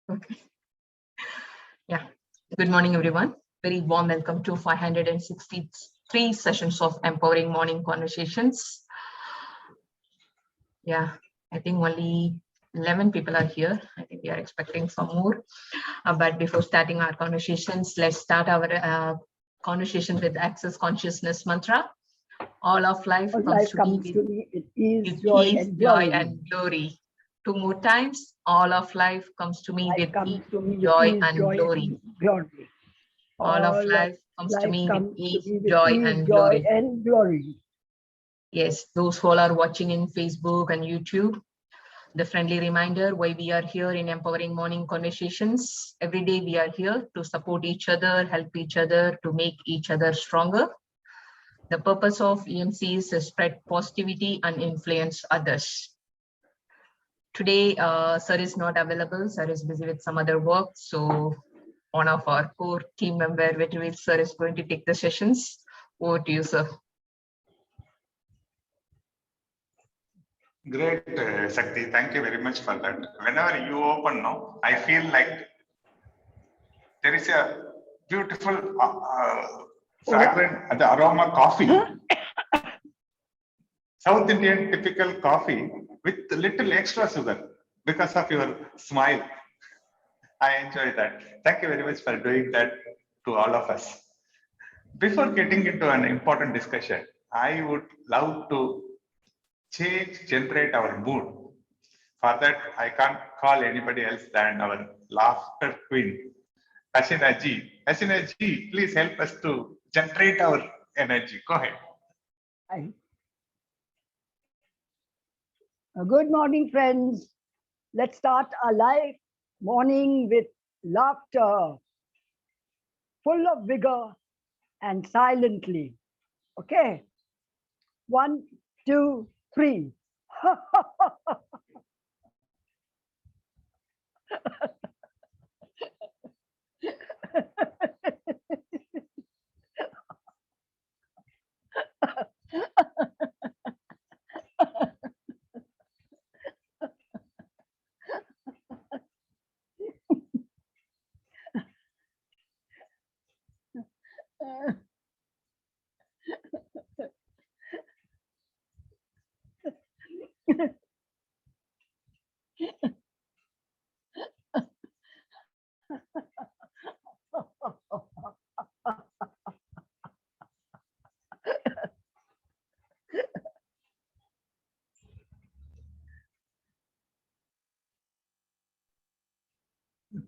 Okay. Yeah. Good morning, everyone. Very warm welcome to 563 sessions of Empowering Morning Conversations. Yeah, I think only 11 people are here. I think we are expecting some more. But before starting our conversations, let's start our conversation with Access Consciousness mantra. All of life comes to me with ease, joy, and glory. Two more times. All of life comes to me with ease, joy, and glory. All of life comes to me with ease, joy, and glory. Yes, those who all are watching in Facebook and YouTube, the friendly reminder why we are here in Empowering Morning Conversations. Every day we are here to support each other, help each other, to make each other stronger. The purpose of EMC is to spread positivity and influence others. Today, Sir is not available. Sir is busy with some other work. So one of our core team member, Vetrivel Sir, is going to take the sessions. Over to you, Sir. Great, Shakti. Thank you very much for that. Whenever you open now, I feel like there is a beautiful fragrant, the aroma coffee. South Indian typical coffee with little extra sugar because of your smile. I enjoy that. Thank you very much for doing that to all of us. Before getting into an important discussion, I would love to generate our mood. For that, I can't call anybody else than our laughter queen, Hasina Ji. Hasina Ji, please help us to generate our energy. Go ahead. Good morning, friends. Let's start our live morning with laughter, full of vigor and silently. Okay? 1, 2, 3.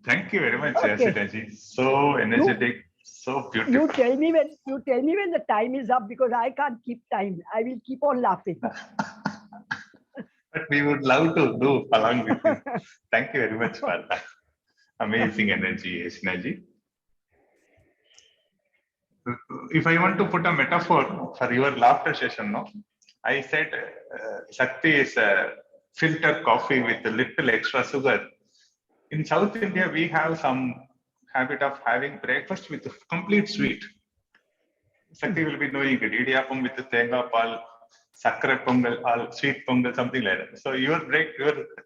Thank you very much, Hasina Ji. So energetic, so beautiful. You tell me when the time is up, because I can't keep time. I will keep on laughing. But we would love to do along with you. Thank you very much for that amazing energy, Hasina Ji. If I want to put a metaphor for your laughter session, no, I said Shakti is a filtered coffee with a little extra sugar. In South India, we have some habit of having breakfast with a complete sweet. Shakti will be knowing it. Idiyappam with the tenga pal, sakra pongal, or sweet pongal, something like that. So your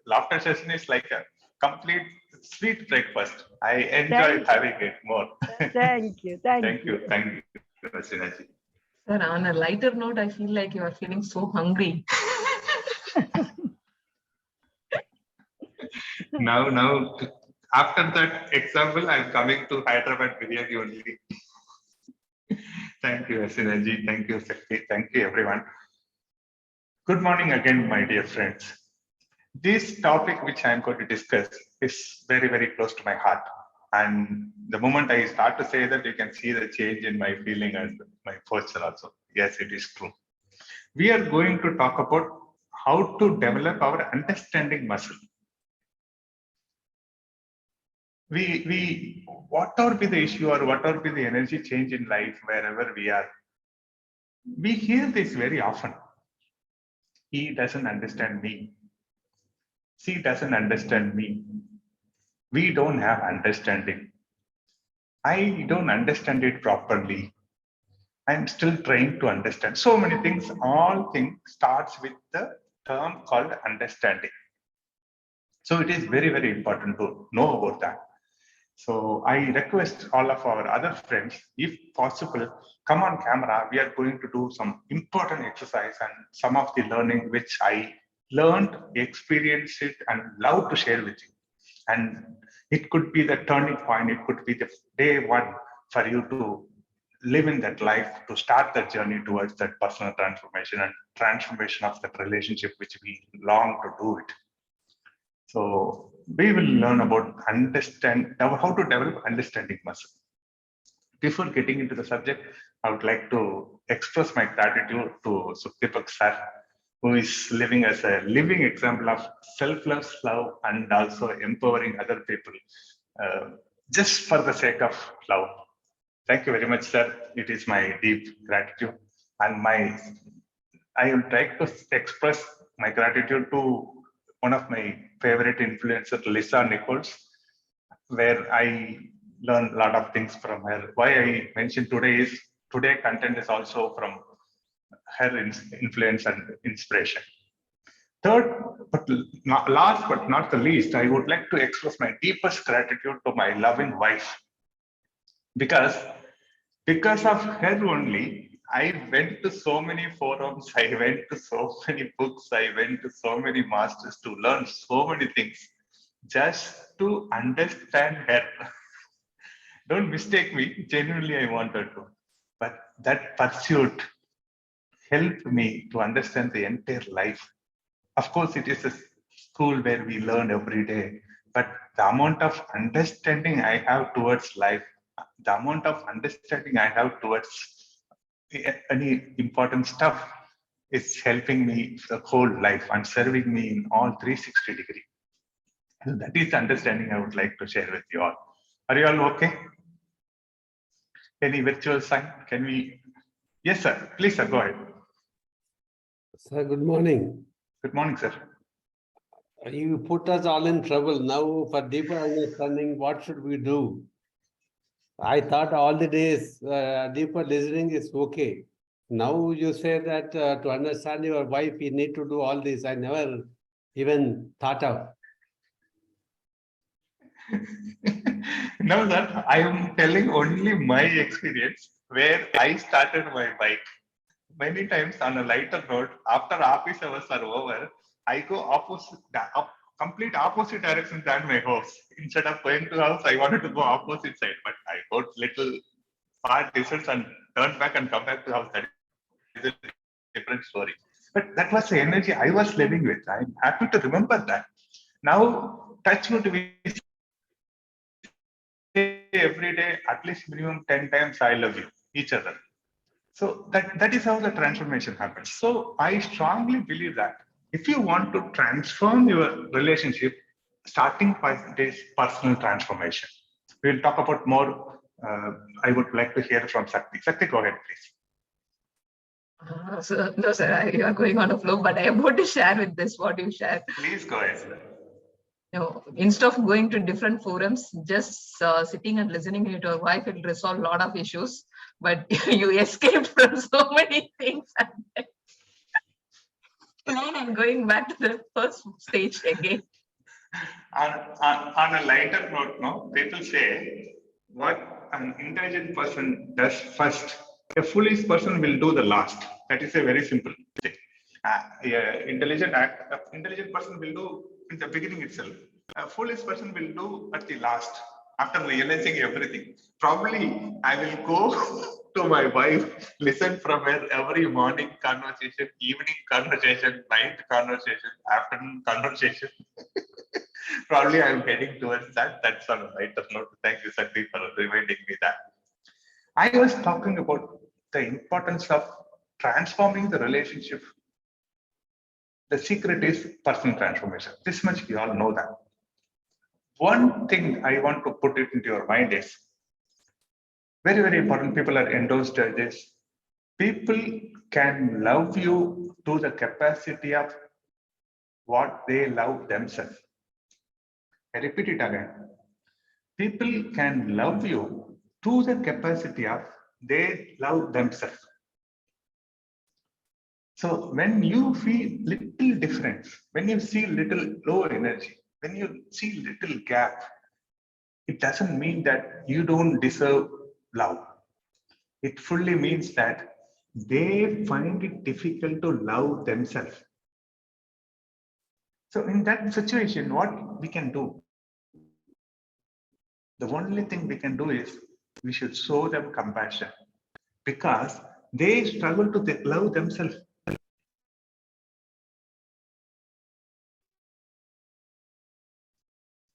laughter session is like a complete sweet breakfast. I enjoy having it more. Thank you. Thank you, Hasina Ji. Sir, on a lighter note, I feel like you are feeling so hungry. Now, after that example, I'm coming to Hyderabad biryani only. Thank you, Hasina Ji. Thank you, Shakti. Thank you, everyone. Good morning again, my dear friends. This topic which I'm going to discuss is very, very close to my heart. And the moment I start to say that, you can see the change in my feeling and my posture also. Yes, it is true. We are going to talk about how to develop our understanding muscle. Whatever be the issue or whatever be the energy change in life, wherever we are, we hear this very often. He doesn't understand me. She doesn't understand me. We don't have understanding. I don't understand it properly. I'm still trying to understand. So many things, all things starts with the term called understanding. So it is very, very important to know about that. So I request all of our other friends, if possible, come on camera. We are going to do some important exercise and some of the learning which I learned, experienced it, and love to share with you. And it could be the turning point. It could be the day one for you to live in that life, to start that journey towards that personal transformation and transformation of that relationship which we long to do it. So we will learn about how to develop understanding muscle. Before getting into the subject, I would like to express my gratitude to Sukhdeepak sir, who is living as a living example of selfless love and also empowering other people just for the sake of love. Thank you very much, sir. It is my deep gratitude, and I would like to express my gratitude to one of my favorite influencers, Lisa Nichols, where I learned a lot of things from her. Why I mentioned today content is also from her influence and inspiration. Third, but not last but not the least, I would like to express my deepest gratitude to my loving wife, because of her only, I went to so many forums, I went to so many books, I went to so many masters to learn so many things just to understand her. Don't mistake me, genuinely I wanted to. But that pursuit helped me to understand the entire life. Of course, it is a school where we learn every day, but the amount of understanding I have towards life, the amount of understanding I have towards any important stuff is helping me the whole life and serving me in all 360 degrees. And that is the understanding I would like to share with you all. Are you all okay? Any virtual sign? Can we? Yes, sir. Please, sir, go ahead. Sir, good morning. Good morning, sir. You put us all in trouble. Now, for deeper understanding, what should we do? I thought all the days deeper listening is okay. Now you say that to understand your wife, you need to do all this. I never even thought of. No, sir. I am telling only my experience where I started my bike. Many times on a lighter note, after office hours are over, I go complete opposite direction than my house. Instead of going to house, I wanted to go opposite side, but I got little far distance and turn back and come back to house. That is a different story. But that was the energy I was living with. I'm happy to remember that. Now, touch wood, we say every day, at least minimum 10 times, I love you, each other. So that is how the transformation happens. So I strongly believe that if you want to transform your relationship, starting point is personal transformation. We'll talk about more. I would like to hear from Sakti. Sakti, go ahead, please. No, sir, you are going on a flow, but I am about to share with this what you shared. Please go ahead, sir. No, instead of going to different forums, just sitting and listening to your wife will resolve a lot of issues. But you escaped from so many things. And I'm going back to the first stage again. On a lighter note, no, people say what an intelligent person does first, a foolish person will do the last. That is a very simple thing. Intelligent person will do in the beginning itself. A foolish person will do at the last, after realizing everything. Probably I will go to my wife, listen from her every morning conversation, evening conversation, night conversation, afternoon conversation. Probably I'm heading towards that. That's on a lighter note. Thank you, Sakti, for reminding me that. I was talking about the importance of transforming the relationship. The secret is personal transformation. This much we all know that. One thing I want to put it into your mind is very, very important. People are endorsed this. People can love you to the capacity of what they love themselves. I repeat it again. People can love you to the capacity of they love themselves. So when you feel little difference, when you see little low energy, when you see little gap, it doesn't mean that you don't deserve love. It fully means that they find it difficult to love themselves. So in that situation, what we can do? The only thing we can do is we should show them compassion because they struggle to love themselves.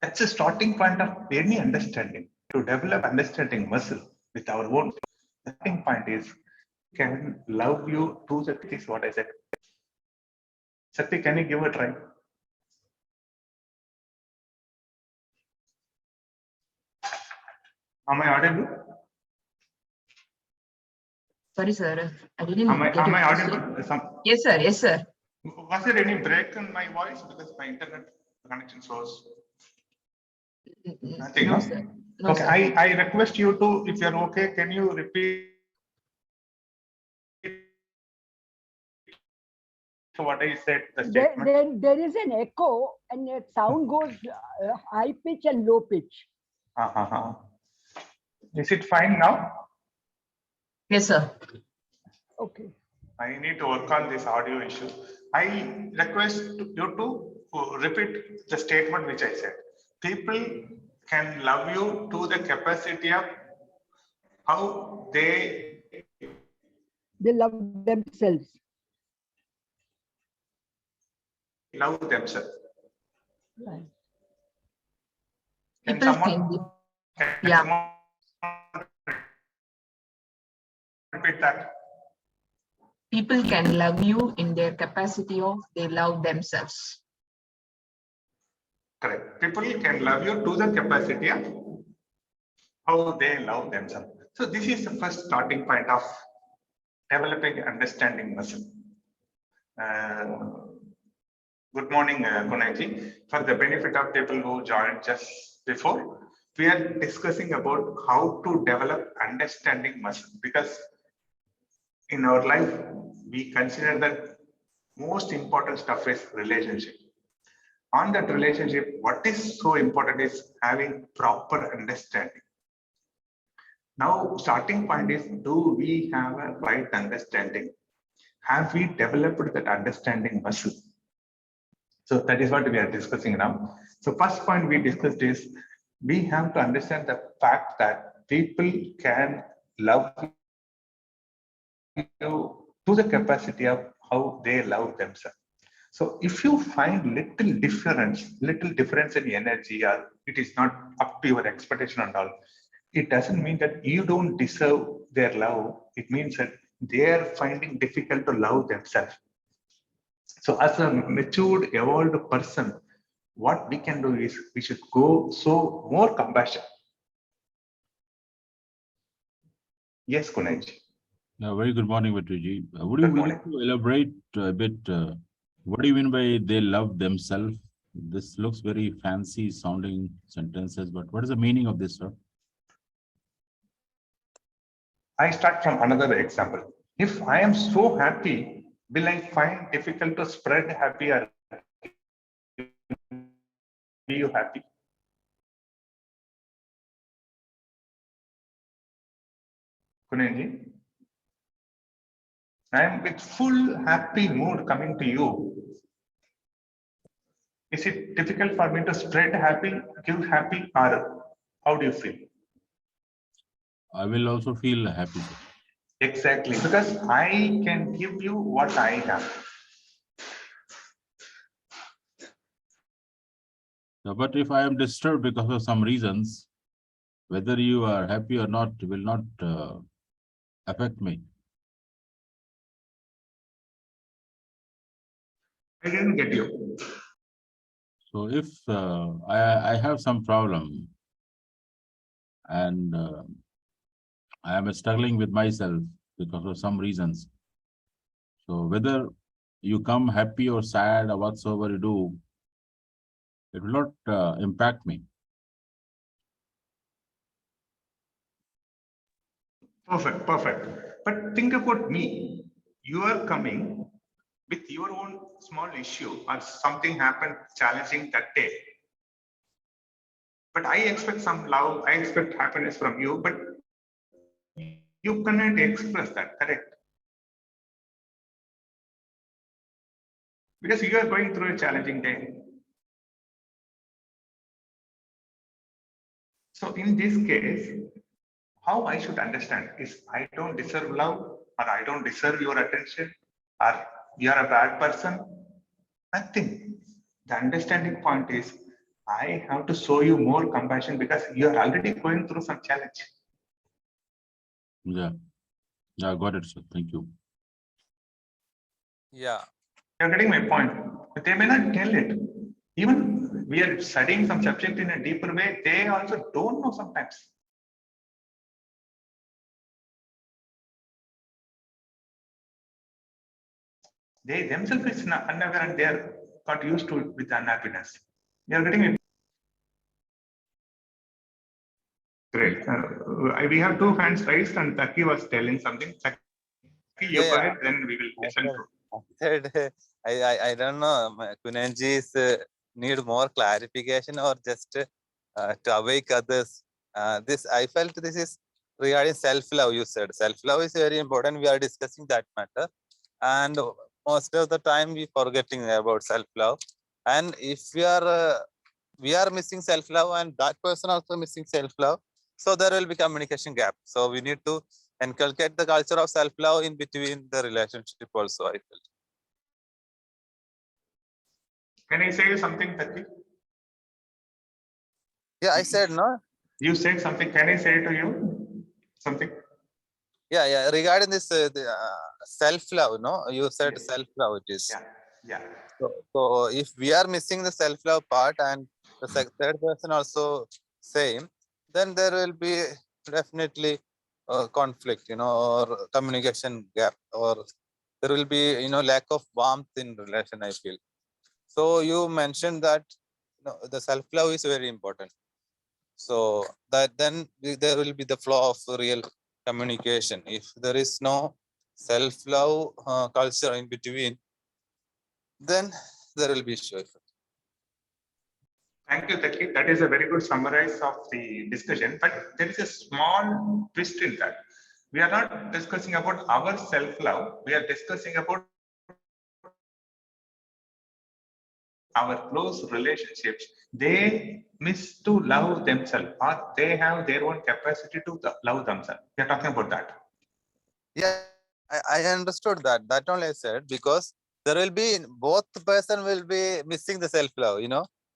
That's a starting point of any understanding. To develop understanding muscle with our own starting point is can love you to the is what I said. Sakti, can you give a try? Am I audible? Sorry, sir. I didn't Am get I your audible? question. Yes, sir. Yes, sir. Was there any break in my voice because my internet connection was nothing? No, No? sir. No, Okay, sir. I request you to, if you're okay, can you repeat what I said? The statement. There is an echo and the sound goes high pitch and low pitch. Is it fine now? Yes, sir. Okay. I need to work on this audio issue. I request you to repeat the statement which I said. People can love you to the capacity of how they love themselves. Love themselves. Right. Can People someone, yeah. someone repeat that? People can love you in their capacity of they love themselves. Correct. People can love you to the capacity of how they love themselves. So this is the first starting point of developing understanding muscle. Good morning, Kunaji. For the benefit of people who joined just before, we are discussing about how to develop understanding muscle because in our life, we consider that most important stuff is relationship. On that relationship, what is so important is having proper understanding. Now, starting point is, do we have a right understanding? Have we developed that understanding muscle? So that is what we are discussing now. So first point we discussed is, we have to understand the fact that people can love you to the capacity of how they love themselves. So if you find little difference in energy, or it is not up to your expectation and all, it doesn't mean that you don't deserve their love. It means that they are finding difficult to love themselves. So as a matured, evolved person, what we can do is we should go show more compassion. Yes, Kunaj. Very good morning, Vetriji. Would you like to elaborate a bit? What do you mean by they love themselves? This looks very fancy sounding sentences, but what is the meaning of this, sir? I start from another example. If I am so happy, will I find difficult to spread happy or be you happy? Kunenji, I am with full happy mood coming to you. Is it difficult for me to spread happy, give happy, or how do you feel? I will also feel happy, sir. Exactly, because I can give you what I have. But if I am disturbed because of some reasons, whether you are happy or not will not affect me. I didn't get you. So if I have some problem and I am struggling with myself because of some reasons. So whether you come happy or sad or whatsoever you do, it will not impact me. Perfect, perfect. But think about me. You are coming with your own small issue or something happened challenging that day. but I expect some love, I expect happiness from you, but you cannot express that, correct? Because you are going through a challenging day. So in this case, how I should understand is I don't deserve love, or I don't deserve your attention, or you are a bad person. Nothing. The understanding point is I have to show you more compassion because you are already going through some challenge. Yeah. Yeah, got it, sir. Thank you. Yeah. You're getting my point. But they may not tell it. Even we are studying some subject in a deeper way, they also don't know sometimes. They themselves is unaware and they are got used to it with unhappiness. You're getting me. Great. We have two hands raised and Taki was telling something. Taki, you go ahead, then we will listen to. I don't know. Kunanji's need more clarification or just to awake others. This I felt this is regarding self-love. You said self-love is very important. We are discussing that matter, and most of the time we forgetting about self-love. And if we are missing self-love, and that person also missing self-love, so there will be communication gap. So we need to inculcate the culture of self-love in between the relationship also, I felt. Can I say something, Taki? Yeah, I said no. You said something. Can I say to you something? Yeah. Regarding this self-love, no, you said Yes. self-love it is. Yeah. So if we are missing the self-love part and the third person also same, then there will be definitely conflict, or communication gap, or there will be, lack of warmth in relation, I feel. So you mentioned that the self-love is very important. So that then there will be the flow of real communication. If there is no self-love culture in between, then there will be issue. Thank you, Taki. That is a very good summarize of the discussion. But there is a small twist in that. We are not discussing about our self-love. We are discussing about our close relationships. They miss to love themselves, or they have their own capacity to love themselves. We are talking about that. Yeah, I understood that. That only I said, because there will be both person will be missing the self-love,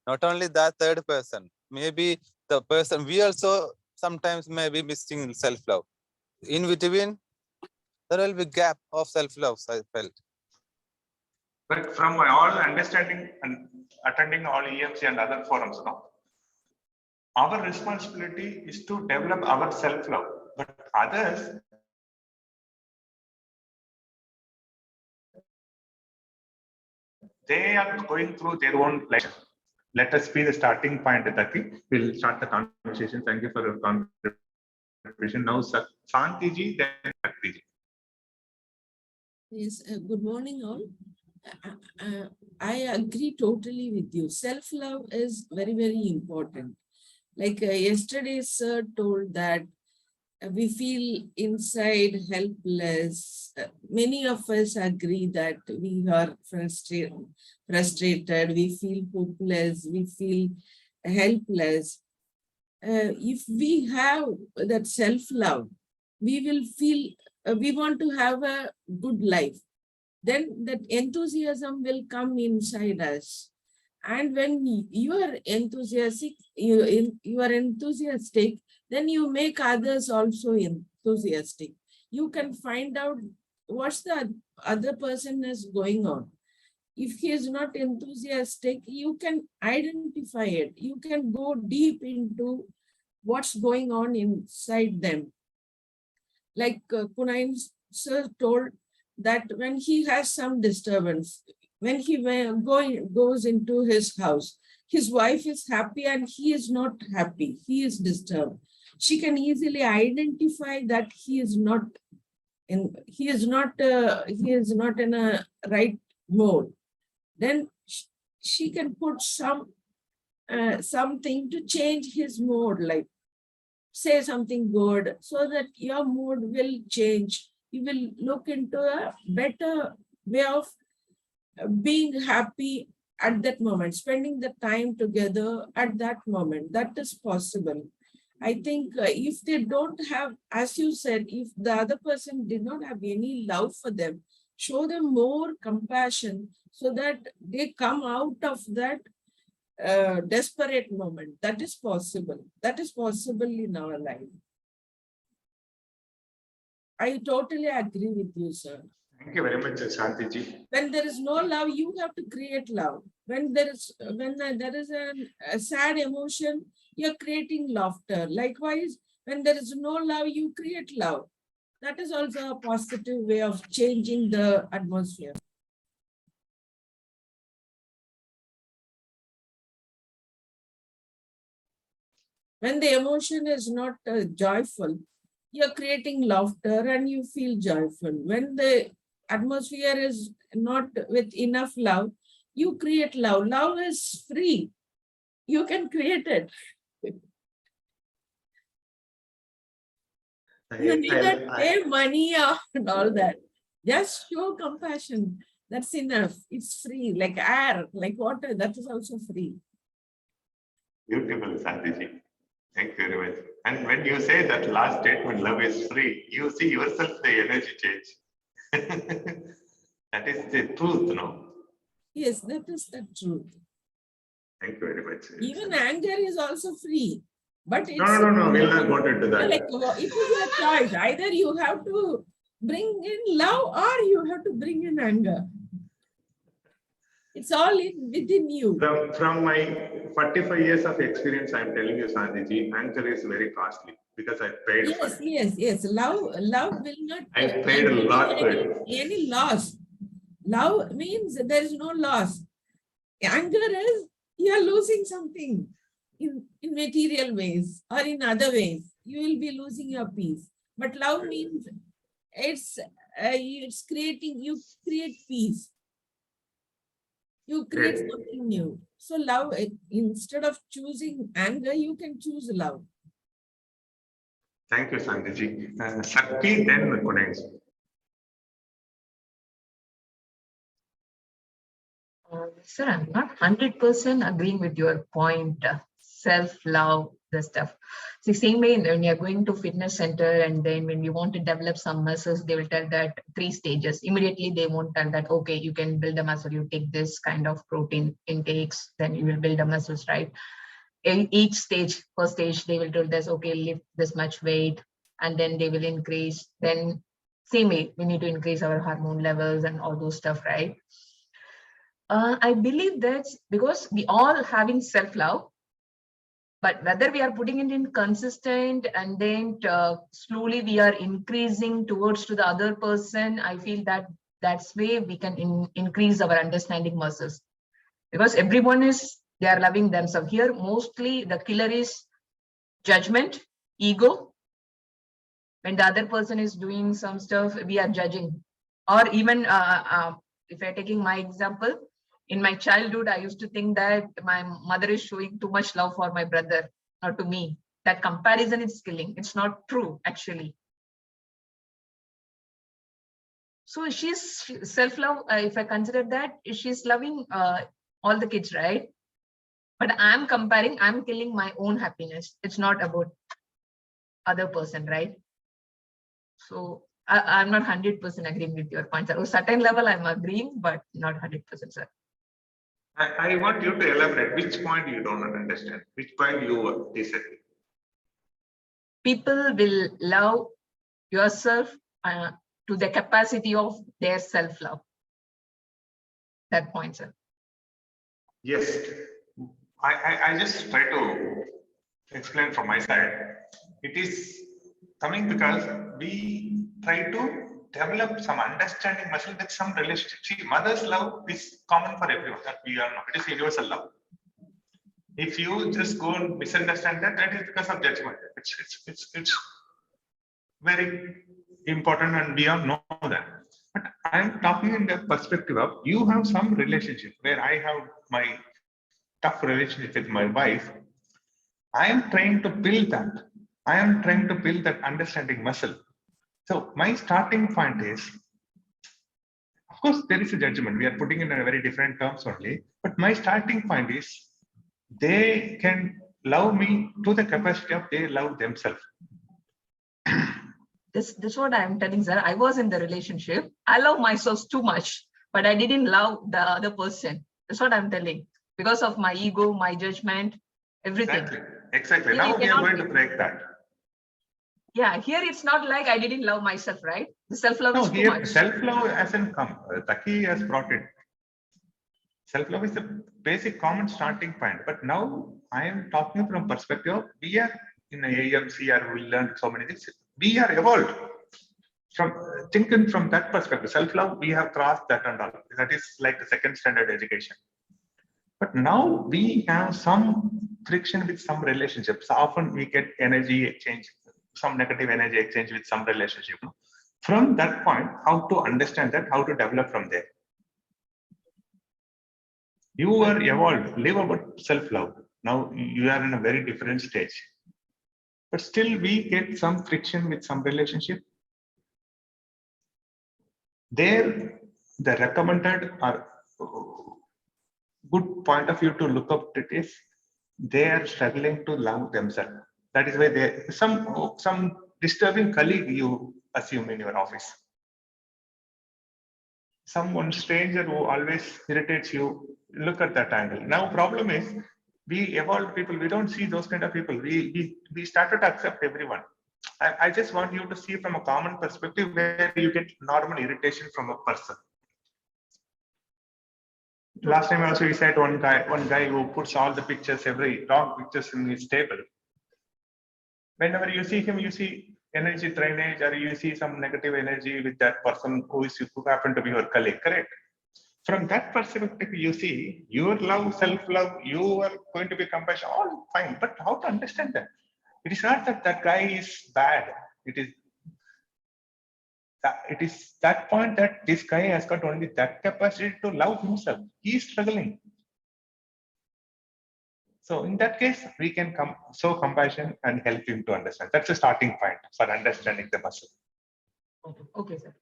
not only that third person. Maybe the person we also sometimes may be missing self-love. In between, there will be gap of self-love, I felt. But from my all understanding and attending all EMC and other forums, our responsibility is to develop our self-love. But others, they are going through their own life. Let us be the starting point, Taki. We'll start the conversation. Thank you for your contribution. Now, Santiji, then Taki. Yes, good morning all. I agree totally with you. Self-love is very, very important. Like yesterday, sir told that we feel inside helpless. Many of us agree that we are frustrated, we feel hopeless, we feel helpless. If we have that self-love, we will feel we want to have a good life. Then that enthusiasm will come inside us. And when you are enthusiastic, then you make others also enthusiastic. You can find out what's the other person is going on. If he is not enthusiastic, you can identify it. You can go deep into what's going on inside them. Like Kunain sir told that when he has some disturbance, when he goes into his house, his wife is happy and he is not happy. He is disturbed. She can easily identify that he is not in a right mode. Then she can put some something to change his mood, like say something good, so that your mood will change. You will look into a better way of being happy at that moment, spending the time together at that moment. That is possible. I think if they don't have, as you said, if the other person did not have any love for them, show them more compassion so that they come out of that desperate moment. That is possible. That is possible in our life. I totally agree with you, sir. Thank you very much, Shantiji. When there is no love, you have to create love. When there is a sad emotion, you're creating laughter. Likewise, when there is no love, you create love. That is also a positive way of changing the atmosphere. When the emotion is not joyful, you're creating laughter and you feel joyful. When the atmosphere is not with enough love, you create love. Love is free. You can create it. You need not pay money and all that. Just show compassion. That's enough. It's free, like air, like water. That is also free. Beautiful, Shantiji. Thank you very much. And when you say that last statement, love is free, you see yourself the energy change. That is the truth, no? Yes, that is the truth. Thank you very much. Even anger is also free. But it's No, we'll not go into that. like it is your choice. Either you have to bring in love or you have to bring in anger. It's all within you. From my 45 years of experience, I'm telling you, Shantiji, anger is very costly because I paid for it. Yes. Love will not. I paid a lot for it. Any loss. Love means there is no loss. Anger is you are losing something in material ways or in other ways. You will be losing your peace. But love means it's creating. You create peace. You create something new. So love, instead of choosing anger, you can choose love. Thank you, Shantiji. Shakti, then Ganesh. Sir, I'm not 100% agreeing with your point. Self-love, the stuff. See, same way when you're going to fitness center and then when you want to develop some muscles, they will tell that 3 stages. Immediately, they won't tell that, okay, you can build a muscle, you take this kind of protein intakes, then you will build a muscles, right? In each stage, first stage, they will tell us, okay, lift this much weight, and then they will increase. Then same way, we need to increase our hormone levels and all those stuff, right? I believe that's because we all having self-love, but whether we are putting it in consistent and then slowly we are increasing towards to the other person, I feel that that's way we can increase our understanding muscles, because everyone is, they are loving themselves. Here, mostly the killer is judgment, ego. When the other person is doing some stuff, we are judging. Or even if I'm taking my example, in my childhood, I used to think that my mother is showing too much love for my brother, not to me. That comparison is killing. It's not true, actually. So she's self-love, if I consider that, she's loving all the kids, right? But I'm comparing, I'm killing my own happiness. It's not about other person, right? So I'm not 100% agreeing with your points. At a certain level, I'm agreeing, but not 100%, sir. I want you to elaborate which point you don't understand, which point you disagree. People will love yourself to the capacity of their self-love. That point, sir. Yes, I just try to explain from my side. It is coming because we try to develop some understanding muscle with some relationship. See, mother's love is common for everyone, that we all know. It is universal love. If you just go and misunderstand that, that is because of judgment. It's very important and we all know that. But I'm talking in the perspective of you have some relationship where I have my tough relationship with my wife, I am trying to build that. I am trying to build that understanding muscle. So my starting point is, of course, there is a judgment. We are putting in a very different terms only. But my starting point is, they can love me to the capacity of they love themselves. This is what I'm telling, sir. I was in the relationship. I love myself too much, but I didn't love the other person. That's what I'm telling. Because of my ego, my judgment, everything. Exactly. Here Now you we are cannot going to break that. Yeah, here it's not like I didn't love myself, right? The self-love No, is too here much. self-love hasn't come. Taki has brought it. Self-love is the basic common starting point. But now I am talking from perspective, we are in a AMC or we learned so many things. We are evolved. From thinking from that perspective, self-love, we have crossed that and all. That is like the second standard education. But now we have some friction with some relationships. Often we get energy exchange, some negative energy exchange with some relationship. From that point, how to understand that, how to develop from there. You are evolved, live about self-love. Now you are in a very different stage. But still we get some friction with some relationship. There, the recommended or good point of view to look up to it is they are struggling to love themselves. That is why they some disturbing colleague you assume in your office. Someone stranger who always irritates you, look at that angle. Now problem is we evolved people, we don't see those kind of people. We started to accept everyone. I just want you to see from a common perspective where you get normal irritation from a person. Last time also you said one guy who puts all the pictures, every wrong pictures in his table. Whenever you see him, you see energy drainage, or you see some negative energy with that person who happen to be your colleague, correct? From that perspective, you see your love, self-love, you are going to be compassion, all fine. But how to understand that? It is not that that guy is bad. It is that point that this guy has got only that capacity to love himself. He is struggling. So in that case, we can show compassion and help him to understand. That's a starting point for understanding the muscle. Okay, sir.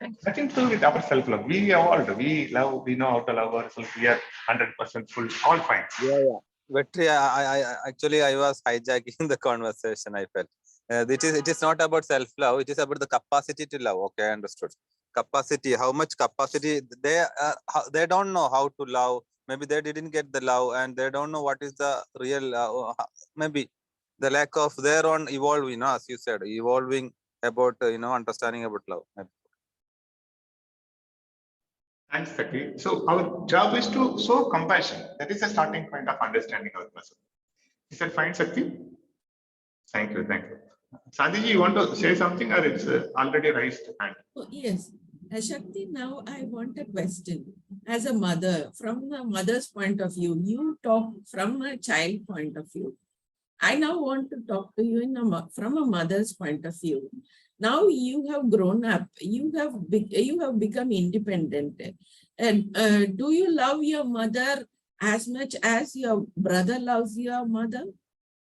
Thanks. Nothing to do with our self-love. We evolved. We love. We know how to love ourselves. We are 100% full. All fine. Yeah. Vetri, I was hijacking the conversation. I felt it is not about self-love. It is about the capacity to love. Okay, I understood. Capacity. How much capacity they don't know how to love. Maybe they didn't get the love, and they don't know what is the real. Maybe the lack of their own evolving. As you said, evolving about understanding about love. Maybe. Thanks, Taki. So our job is to show compassion. That is the starting point of understanding our person. Is that fine, Sakti? Thank you. Thank you. Sandhiji, you want to say something, or it's already raised hand? Oh, yes. Shakti, now I want a question. As a mother, from the mother's point of view, you talk from a child point of view. I now want to talk to you from a mother's point of view. Now you have grown up, you have become independent. And do you love your mother as much as your brother loves your mother?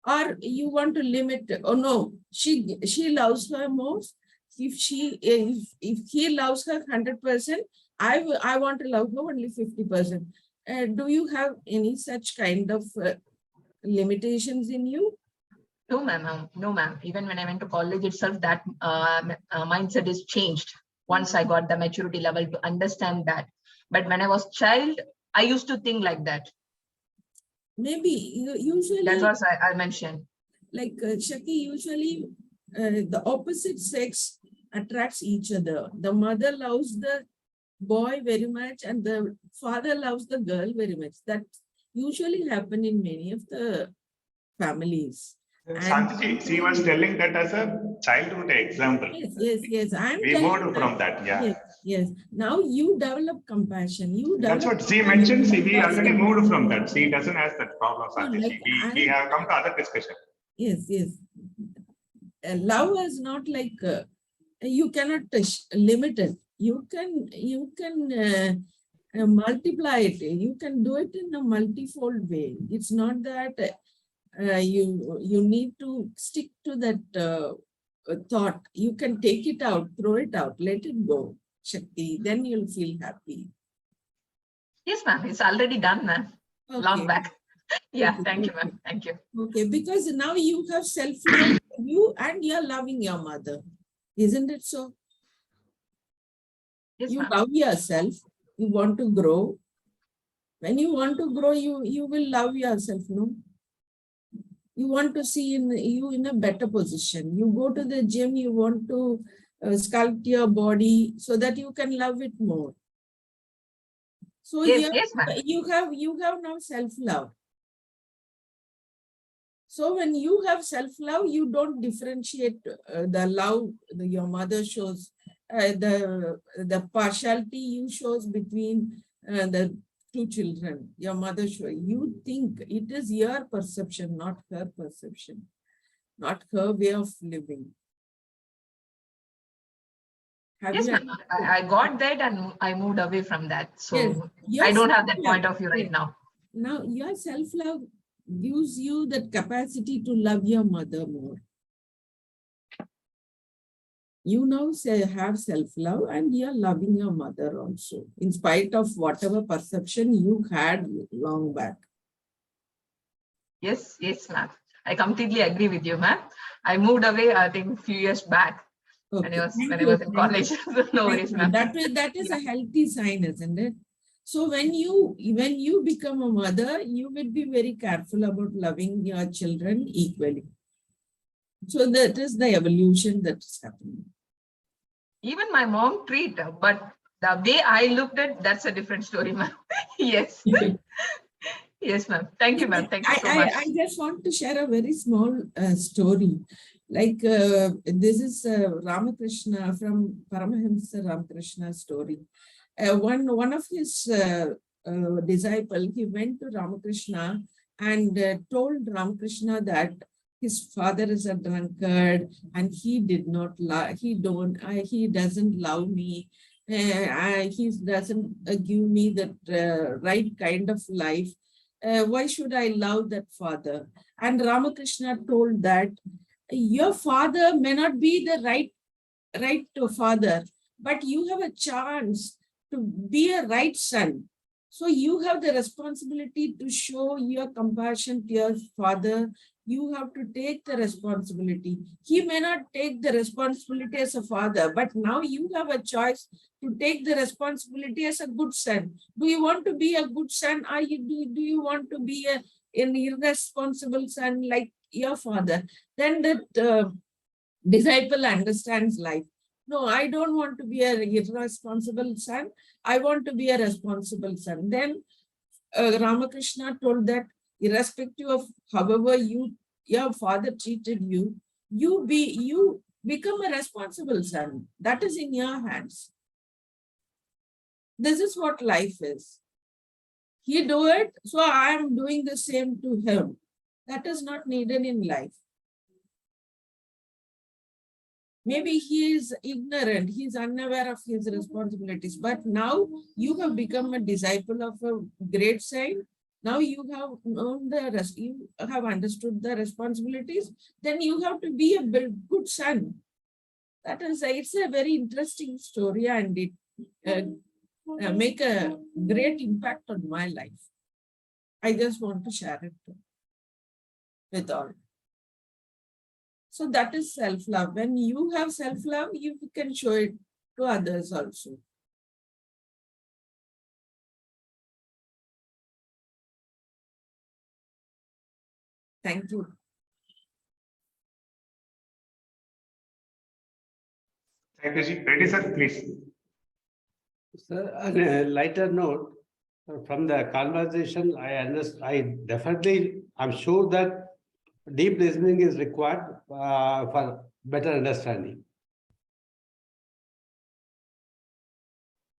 Or you want to limit? Oh no, she loves her most. If he loves her 100%, I want to love her only 50%. Do you have any such kind of limitations in you? No, ma'am. No, ma'am. Even when I went to college itself, that mindset is changed once I got the maturity level to understand that. But when I was child, I used to think like that. Maybe usually that's what I mentioned. Like Shakti, usually the opposite sex attracts each other. The mother loves the boy very much and the father loves the girl very much. That usually happen in many of the families. Shanti, she was telling that as a childhood example. Yes. We moved from that, yeah. Yes. Now you develop compassion. That's what she mentioned. See, we already moved from that. She doesn't have that problem, Shanti. We have come to other discussion. Yes. Love is not like you cannot limit it. You can multiply it. You can do it in a multifold way. It's not that you need to stick to that thought. You can take it out, throw it out, let it go, Shakti. Then you'll feel happy. Yes, ma'am. It's already done, ma'am. Long Okay. back. Yeah, Okay, thank you, okay. ma'am. Thank you. Okay, because now you have self-love, you and you're loving your mother. Isn't it so? Yes, You ma'am. love yourself. You want to grow. When you want to grow, you will love yourself, no? You want to see you in a better position. You go to the gym, you want to sculpt your body so that you can love it more. So Yes, yes, ma'am. you have now self-love. So when you have self-love, you don't differentiate the love your mother shows, the partiality you shows between the two children, your mother show. You think it is your perception, not her perception, not her way of living. Have Yes, you ma'am. I got that and I moved away from that. So Yes, I don't have that self-love. point of view right now. Now your self-love gives you that capacity to love your mother more. You now have self-love and you're loving your mother also, in spite of whatever perception you had long back. Yes, yes, ma'am. I completely agree with you, ma'am. I moved away, I think, a few years back when I was in college. No worries, ma'am. That is a healthy sign, isn't it? So when you become a mother, you will be very careful about loving your children equally. So that is the evolution that is happening. Even my mom treat, but the way I looked at, that's a different story, ma'am. Yes. Yes, ma'am. Thank you, ma'am. Thank you so much. I just want to share a very small story. Like this is Ramakrishna from Paramahamsa Ramakrishna story. One of his disciple, he went to Ramakrishna and told Ramakrishna that his father is a drunkard and he did not love, he doesn't love me. He doesn't give me that right kind of life. Why should I love that father? And Ramakrishna told that your father may not be the right father, but you have a chance to be a right son. So you have the responsibility to show your compassion to your father. You have to take the responsibility. He may not take the responsibility as a father, but now you have a choice to take the responsibility as a good son. Do you want to be a good son, or do you want to be an irresponsible son like your father? Then that disciple understands life. No, I don't want to be an irresponsible son. I want to be a responsible son. Then Ramakrishna told that irrespective of however your father treated you, you become a responsible son. That is in your hands. This is what life is. He do it, so I am doing the same to him. That is not needed in life. Maybe he is ignorant, he is unaware of his responsibilities, but now you have become a disciple of a great saint. Now you have known you have understood the responsibilities, then you have to be a good son. It's a very interesting story, and it make a great impact on my life. I just want to share it with all. So that is self-love. When you have self-love, you can show it to others also. Thank you. Thank you, Ji. Ready, sir, please. Sir, on a lighter note, from the conversation, I'm sure that deep listening is required for better understanding.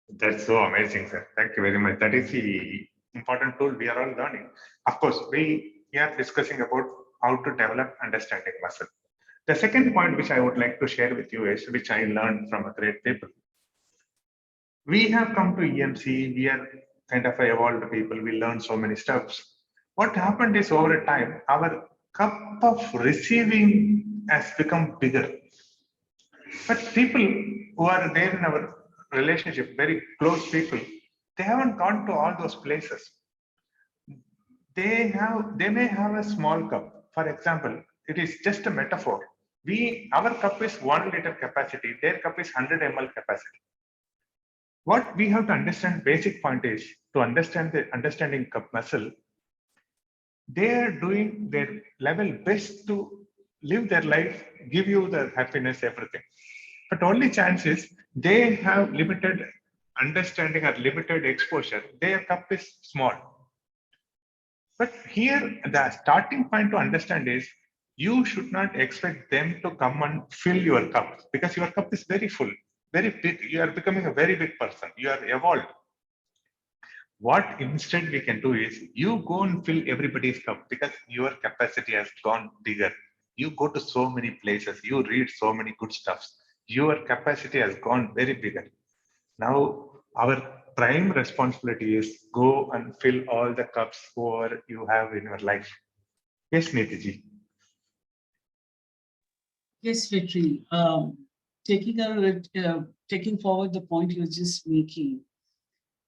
That's so amazing, sir. Thank you very much. That is the important tool we are all learning. Of course, we are discussing about how to develop understanding muscle. The second point which I would like to share with you is, which I learned from a great people. We have come to EMC, we are kind of evolved people, we learned so many steps. What happened is over time, our cup of receiving has become bigger. But people who are there in our relationship, very close people, they haven't gone to all those places. They may have a small cup. For example, it is just a metaphor. Our cup is 1 liter capacity, their cup is 100 ml capacity. What we have to understand, basic point is to understand the understanding cup muscle. They are doing their level best to live their life, give you the happiness, everything. But only chance is they have limited understanding or limited exposure. Their cup is small. But here, the starting point to understand is you should not expect them to come and fill your cup because your cup is very full, very big. You are becoming a very big person. You are evolved. What instead we can do is you go and fill everybody's cup because your capacity has gone bigger. You go to so many places, you read so many good stuffs. Your capacity has gone very bigger. Now, our prime responsibility is go and fill all the cups whoever you have in your life. Yes, Nitiji. Yes, Vetri. Taking forward the point you're just making,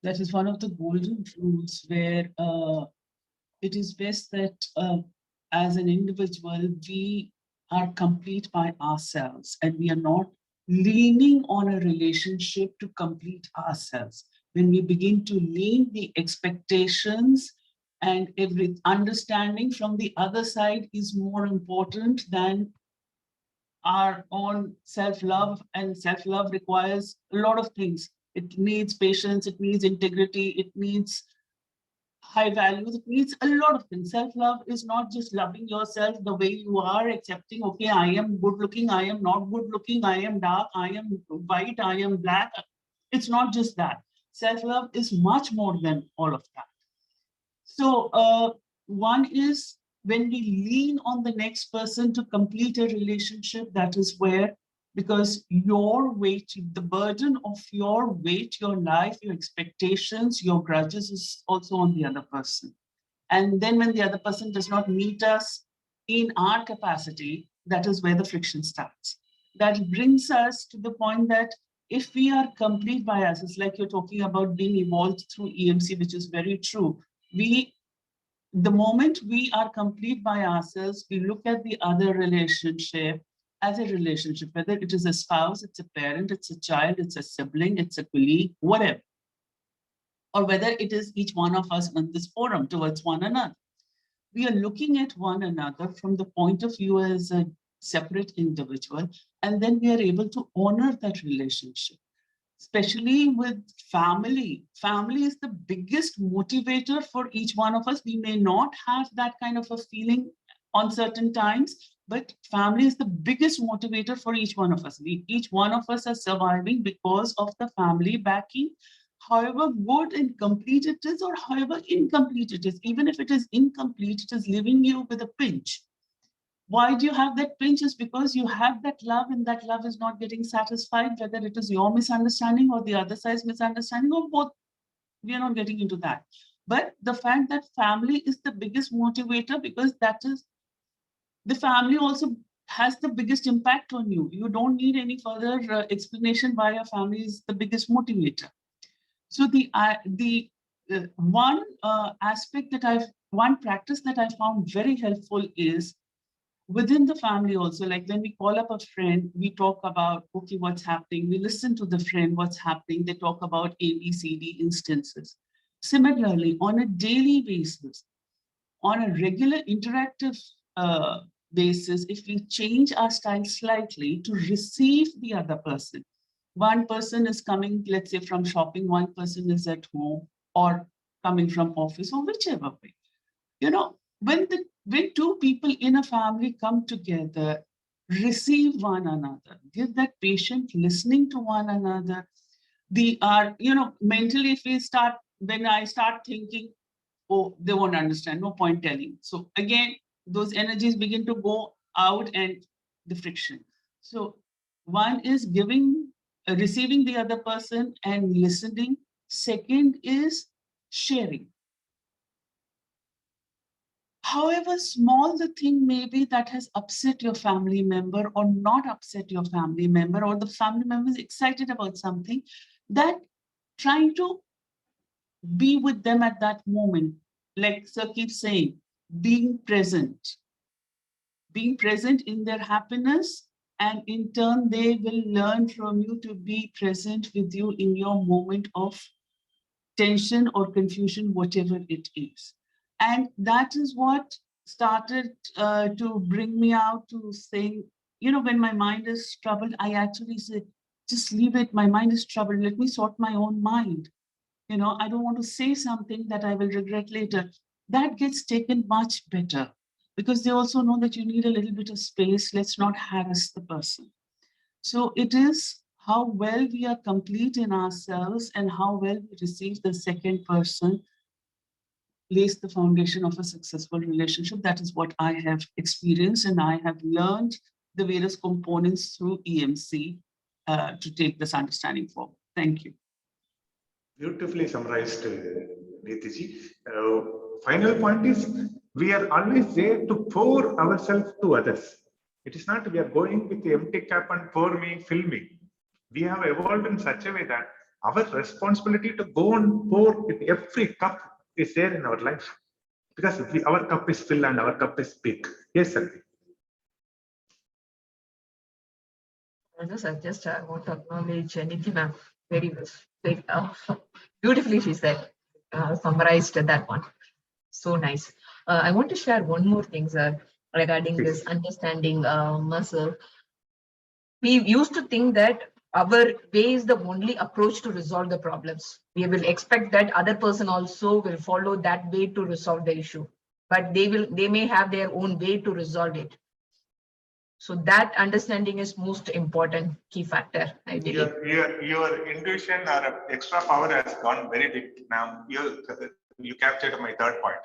that is one of the golden rules where it is best that as an individual, we are complete by ourselves and we are not leaning on a relationship to complete ourselves. When we begin to lean, the expectations and every understanding from the other side is more important than our own self-love, and self-love requires a lot of things. It needs patience, it needs integrity, it needs high values, it needs a lot of things. Self-love is not just loving yourself the way you are, accepting, okay, I am good looking, I am not good looking, I am dark, I am white, I am black. It's not just that. Self-love is much more than all of that. So one is when we lean on the next person to complete a relationship, that is where, because your weight, the burden of your weight, your life, your expectations, your grudges is also on the other person. And then when the other person does not meet us in our capacity, that is where the friction starts. That brings us to the point that if we are complete by us, it's like you're talking about being evolved through EMC, which is very true. The moment we are complete by ourselves, we look at the other relationship as a relationship, whether it is a spouse, it's a parent, it's a child, it's a sibling, it's a colleague, whatever. Or whether it is each one of us on this forum towards one another. We are looking at one another from the point of view as a separate individual, and then we are able to honor that relationship. Especially with family. Family is the biggest motivator for each one of us. We may not have that kind of a feeling on certain times, but family is the biggest motivator for each one of us. Each one of us are surviving because of the family backing, however good and complete it is, or however incomplete it is. Even if it is incomplete, it is leaving you with a pinch. Why do you have that pinch? Is because you have that love and that love is not getting satisfied, whether it is your misunderstanding or the other side's misunderstanding or both. We are not getting into that. But the fact that family is the biggest motivator, because that is, the family also has the biggest impact on you. You don't need any further explanation why your family is the biggest motivator. So one practice that I found very helpful is within the family also, like when we call up a friend, we talk about, okay, what's happening? We listen to the friend, what's happening? They talk about A, B, C, D instances. Similarly, on a daily basis, on a regular interactive basis, if we change our style slightly to receive the other person, one person is coming, let's say from shopping, one person is at home or coming from office or whichever way. You know, when two people in a family come together, receive one another, give that patient listening to one another, mentally, when I start thinking, oh, they won't understand, no point telling. So again, those energies begin to go out and the friction. So one is receiving the other person and listening. Second is sharing. However small the thing may be that has upset your family member or not upset your family member, or the family member is excited about something, that trying to be with them at that moment, like Sir keeps saying, being present in their happiness, and in turn they will learn from you to be present with you in your moment of tension or confusion, whatever it is. And that is what started to bring me out to saying, you know, when my mind is troubled, I actually say, just leave it. My mind is troubled. Let me sort my own mind. You know, I don't want to say something that I will regret later. That gets taken much better because they also know that you need a little bit of space. Let's not harass the person. So it is how well we are complete in ourselves and how well we receive the second person lays the foundation of a successful relationship. That is what I have experienced, and I have learned the various components through EMC to take this understanding forward. Thank you. Beautifully summarized, Neetiji. Final point is, we are always there to pour ourselves to others. It is not we are going with the empty cup and pour me, fill me. We have evolved in such a way that our responsibility to go and pour with every cup is there in our life. Because our cup is full and our cup is big. Yes, sir. No, sir, just I want to acknowledge Nidhi ma'am very well. Beautifully, she said, summarized that one. So nice. I want to share one more thing, sir, regarding this understanding muscle. We used to think that our way is the only approach to resolve the problems. We will expect that other person also will follow that way to resolve the issue, but they may have their own way to resolve it. So that understanding is most important key factor, I believe. Your intuition or extra power has gone very big. Now you captured my third point.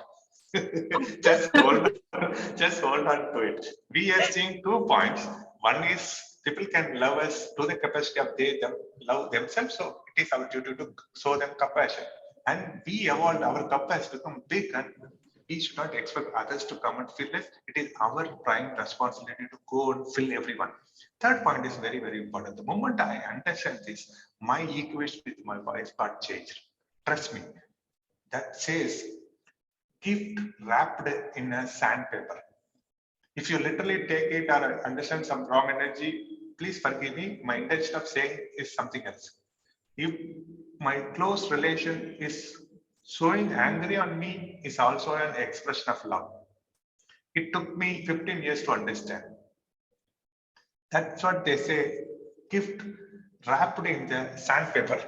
just hold on to it. We are seeing 2 points. One is people can love us to the capacity of they love themselves. So it is our duty to show them compassion. And we evolved, our cup has become big, and we should not expect others to come and fill it. It is our prime responsibility to go and fill everyone. Third point is very, very important. The moment I understand this, my equation with my wife got changed. Trust me. That says gift wrapped in a sandpaper. If you literally take it or understand some wrong energy, please forgive me. My intention of saying is something else. If my close relation is showing angry on me, is also an expression of love. It took me 15 years to understand. That's what they say, gift wrapped in the sandpaper.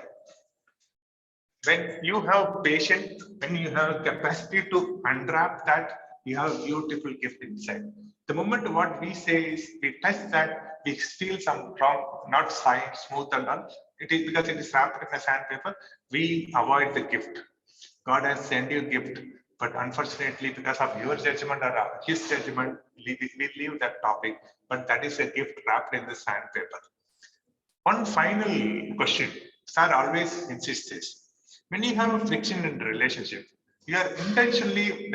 When you have patience, when you have capacity to unwrap that, you have a beautiful gift inside. The moment what we say is we touch that, we feel some wrong, not smooth and all. It is because it is wrapped in a sandpaper, we avoid the gift. God has sent you a gift, but unfortunately, because of your judgment or his judgment, we leave that topic. But that is a gift wrapped in the sandpaper. One final question. Sir always insists this. When you have a friction in the relationship, you are intentionally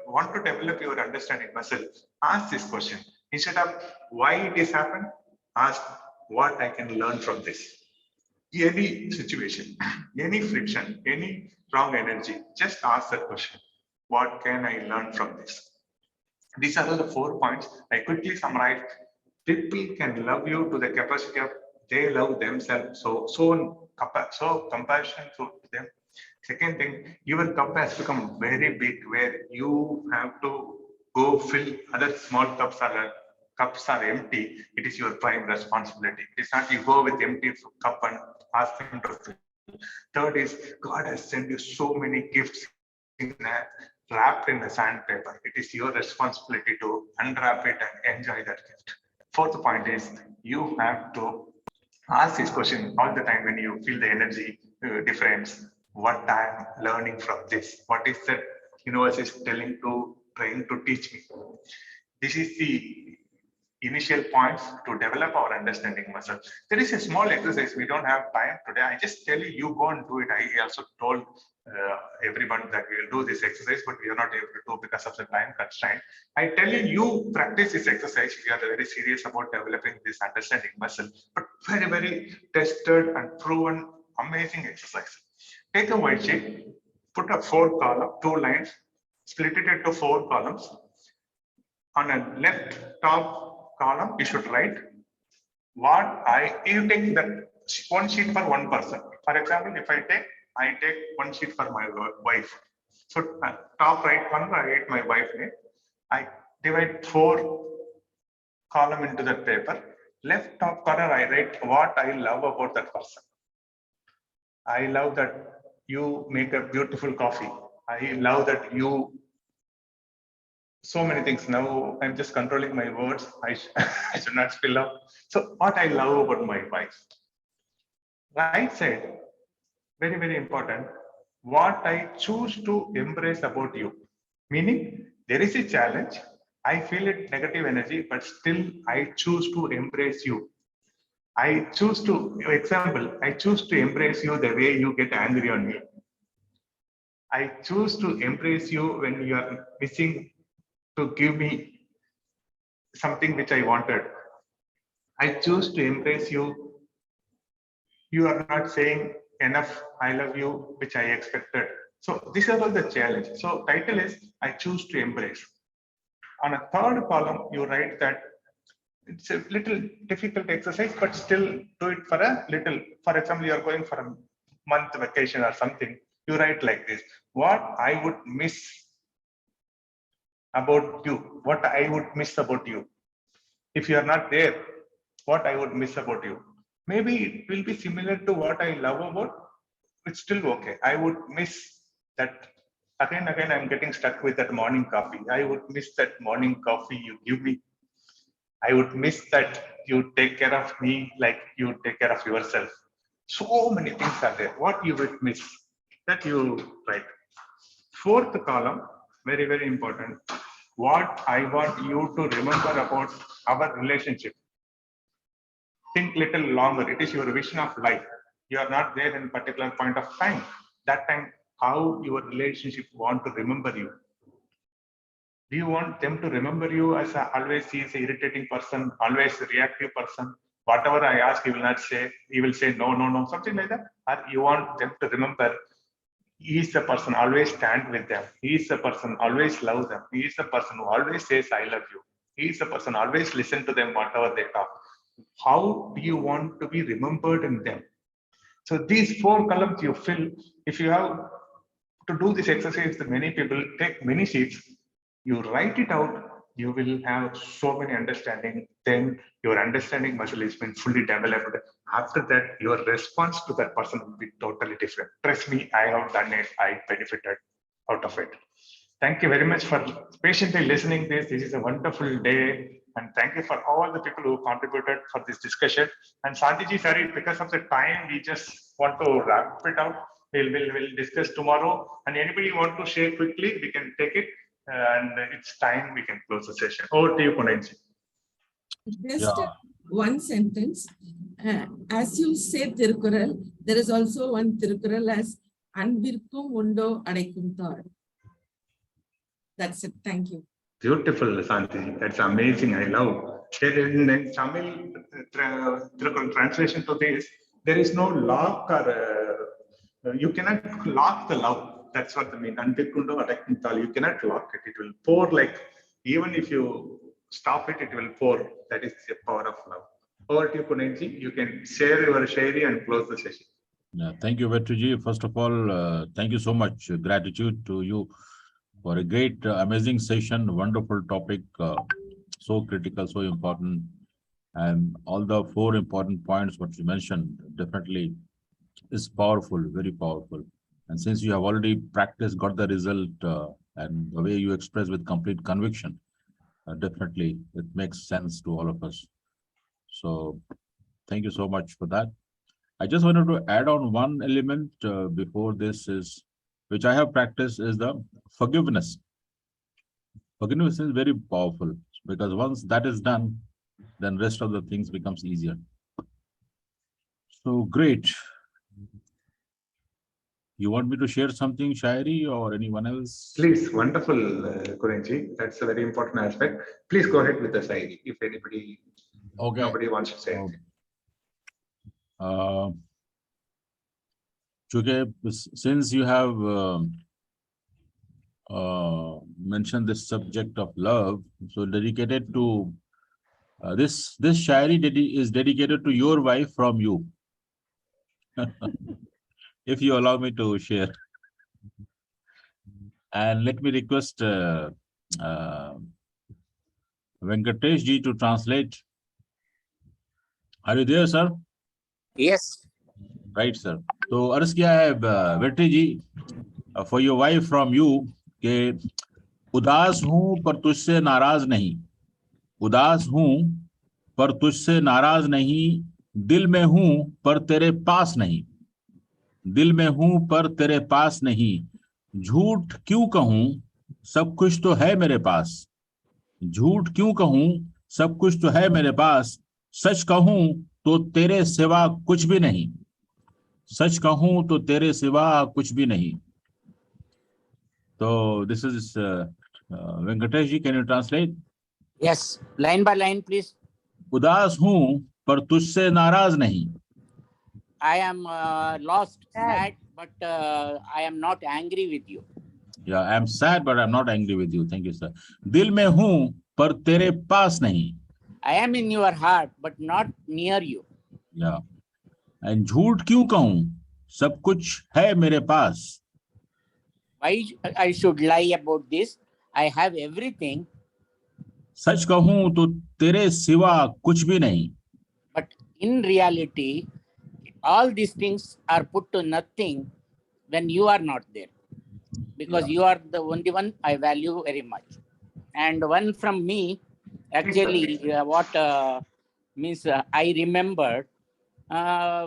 want to develop your understanding muscle. Ask this question. Instead of why it is happened, ask what I can learn from this. Any situation, any friction, any wrong energy, just ask that question. What can I learn from this? These are the 4 points. I quickly summarize. People can love you to the capacity of they love themselves. So compassion to them. Second thing, your cup has become very big where you have to go fill other small cups are empty. It is your prime responsibility. It's not you go with empty cup and ask them to fill. Third is God has sent you so many gifts wrapped in the sandpaper. It is your responsibility to unwrap it and enjoy that gift. Fourth point is you have to ask this question all the time when you feel the energy difference. What I am learning from this? What is the universe is trying to teach me? This is the initial points to develop our understanding muscle. There is a small exercise. We don't have time today. I just tell you, you go and do it. I also told everyone that we will do this exercise, but we are not able to do because of the time constraint. I tell you, you practice this exercise. We are very serious about developing this understanding muscle, but very, very tested and proven, amazing exercise. Take a white sheet, put a 4 column, 2 lines, split it into 4 columns. On a left top column, you should write you take that 1 sheet for 1 person. For example, if I take 1 sheet for my wife. So top right one, I write my wife name. I divide 4 column into that paper. Left top corner, I write what I love about that person. I love that you make a beautiful coffee. I love that you, so many things. Now I'm just controlling my words. I should not spill out. So what I love about my wife. Right side, very, very important. What I choose to embrace about you. Meaning there is a challenge. I feel it negative energy, but still I choose to embrace you. I choose to, example, I choose to embrace you the way you get angry on me. I choose to embrace you when you are missing to give me something which I wanted. I choose to embrace you. You are not saying enough, I love you, which I expected. So these are all the challenge. So title is, I choose to embrace. On a third column, you write that it's a little difficult exercise, but still do it for a little. For example, you are going for a month vacation or something. You write like this: what I would miss about you, what I would miss about you. If you are not there, what I would miss about you. Maybe it will be similar to what I love about. It's still okay. I would miss that. Again, I'm getting stuck with that morning coffee. I would miss that morning coffee you give me. I would miss that you take care of me like you take care of yourself. So many things are there. What you would miss, that you write. Fourth column, very, very important. What I want you to remember about our relationship. Think little longer. It is your vision of life. You are not there in a particular point of time. That time, how your relationship want to remember you. Do you want them to remember you as always he is an irritating person, always a reactive person? Whatever I ask, he will not say, he will say no, something like that. Or you want them to remember he is the person, always stand with them. He is the person, always love them. He is the person who always says, I love you. He is the person, always listen to them, whatever they talk. How do you want to be remembered in them? So these 4 columns you fill. If you have to do this exercise, many people take many sheets, you write it out, you will have so many understanding. Then your understanding muscle is been fully developed. After that, your response to that person will be totally different. Trust me, I have done it. I benefited out of it. Thank you very much for patiently listening this. This is a wonderful day. And thank you for all the people who contributed for this discussion. And Shantiji, sorry, because of the time, we just want to wrap it up. We'll discuss tomorrow. And anybody want to share quickly, we can take it. And it's time we can close the session. Over to you, Punenji. Just one sentence. As you say Tirukural, there is also one Tirukural as Anvirkum Undo Adaikum Thar. That's it. Thank you. Beautiful, Shantiji. That's amazing. I love. In Tamil translation to this, there is no lock or you cannot lock the love. That's what I mean. You cannot lock it. It will pour like, even if you stop it, it will pour. That is the power of love. Over to you, Punenji. You can share your shairi and close the session. Yeah, thank you, Vetriji. First of all, thank you so much. Gratitude to you for a great, amazing session. Wonderful topic, so critical, so important. And all the 4 important points what you mentioned definitely is powerful, very powerful. And since you have already practiced, got the result, and the way you express with complete conviction, definitely it makes sense to all of us. So thank you so much for that. I just wanted to add on one element before this is, which I have practiced, is the forgiveness. Forgiveness is very powerful because once that is done, then rest of the things becomes easier. So great. You want me to share something, Shairi, or anyone else? Please, wonderful, Kurenji. That's a very important aspect. Please go ahead with the Shairi if anybody, Okay. nobody wants to say anything. Since you have mentioned this subject of love, so dedicated to this Shairi is dedicated to your wife from you. If you allow me to share. And let me request Venkatesh ji to translate. Are you there, sir? Yes. Right, sir. So, अर्ज किया है बेटी जी, for your wife from you, कि उदास हूं पर तुझसे नाराज नहीं, उदास हूं पर तुझसे नाराज नहीं, दिल में हूं पर तेरे पास नहीं, दिल में हूं पर तेरे पास नहीं, झूठ क्यों कहूं सब कुछ तो है मेरे पास, झूठ क्यों कहूं सब कुछ तो है मेरे पास, सच कहूं तो तेरे सिवा कुछ भी नहीं, सच कहूं तो तेरे सिवा कुछ भी नहीं. So this is Venkatesh ji, can you translate? Yes, line by line, please. उदास हूं पर तुझसे नाराज नहीं. I am lost, sad, but I am not angry with you. Yeah, I am sad, but I am not angry with you. Thank you, sir. दिल में हूं पर तेरे पास नहीं. I am in your heart, but not near you. Yeah. And झूठ क्यों कहूं सब कुछ है मेरे पास. Why I should lie about this? I have everything. सच कहूं तो तेरे सिवा कुछ भी नहीं. But in reality, all these things are put to nothing when you are not there. Because you are the only one I value very much. And one from me, actually, what means I remembered,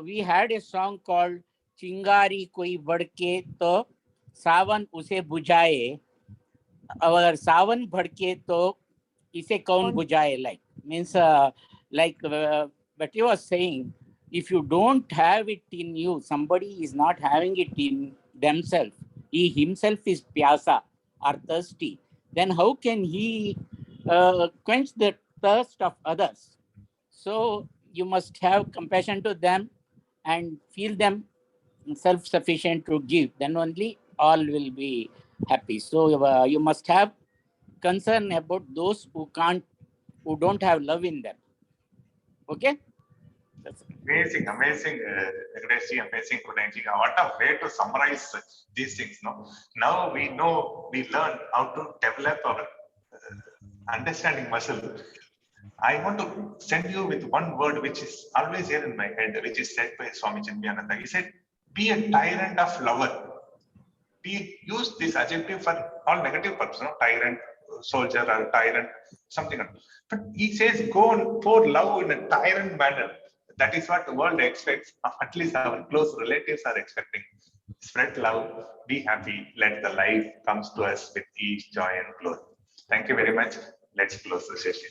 we had a song called Chingari Koi Badke To Savan Use Bujaye. Agar Savan Badke To Ise Kaun Bujaye, like means but he was saying, if you don't have it in you, somebody is not having it in themselves. He himself is pyasa or thirsty. Then how can he quench the thirst of others? So you must have compassion to them and feel them self-sufficient to give. Then only all will be happy. So you must have concern about those who don't have love in them. Okay? Amazing, amazing, Venkatesh, amazing, Kurenji. What a way to summarize these things. No? Now we know, we learn how to develop our understanding muscle. I want to send you with one word which is always here in my head, which is said by Swami Chinmayananda. He said, be a tyrant of lover. Use this adjective for all negative purposes, no? Tyrant, soldier, or tyrant, something. But he says, go and pour love in a tyrant manner. That is what the world expects, at least our close relatives are expecting. Spread love, be happy, let the life comes to us with ease, joy, and glory. Thank you very much. Let's close the session.